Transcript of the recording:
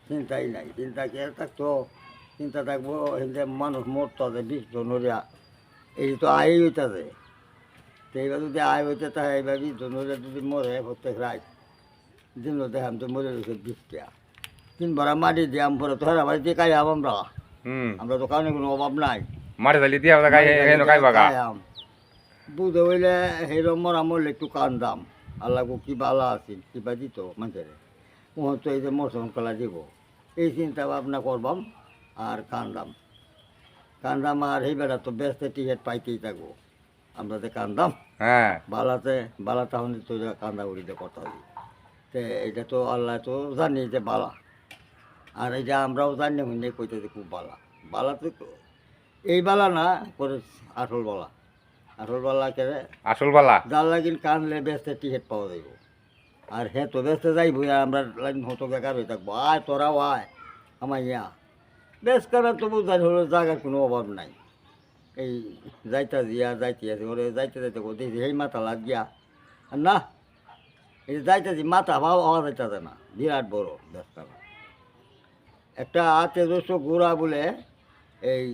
চিন্তাই নাই, চিন্তা কে থাকতো, চিন্তা থাকবো এতে মানুষ মরতে বিষ নড়িয়া এই তো আয় হইতেছে। তো এইবার যদি আয় হইতে থাকে এইবার বিষ নড়িয়া যদি মরে প্রত্যেক রাত দিন দেখাম তো মরে রয়েছে বিষটা 3 ভরা মাটি দিয়াম পরে তো হেরা বাড়িতে খাইয়াম আমরা তো কারণে কোনো অভাব নাই। মাটি ঢালি দিয়া খাইবা গা। খাইয়াম বুঝে হইলে সেইরকম মরা মরলে একটু কান্দাম, আল্লাহ কি বালা আছিল কিবা দিত মানুষের তো এই যে মরসম কলা দিব এই চিন্তা ভাবনা করবাম আর কান্দাম কান্দাম আর সেই বেড়া তো ব্যস্ত টিকিট পাইতেই থাকবো আমরা তো কান্দাম হ্যাঁ বালা তাহলে তো কান্দা উড়িতে কথা হই। তো এটা তো আল্লাহ তো জানি যে বালা, আর এই যে আমরাও জানি হইলে কইতে খুব বালা বালা তো এই বালা না করে আসল বালা, আসল বালা কেড়ে আসল বালা যার লাগিন কানলে ব্যস্ত টিকিট পাওয়া যাইব। আর হ্যাঁ তো ব্যস্ত যাইব আমরা লাইন হতো বেকার হয়ে থাকবো আয় তোরাও আয় আমার ইয়া বেশ করার তো বুঝাই হলো জায়গার কোনো অভাব নাই। এই যাইতা দিয়া যাইতে আছে ওরে যাইতে যাইতে দেখি সেই মাথা লাগ গিয়া আর না এই যাইতেছি মাথা ভাব হওয়া যাইতেছে না বিরাট বড় ব্যস্ত একটা হাতে রসো ঘোড়া বলে এই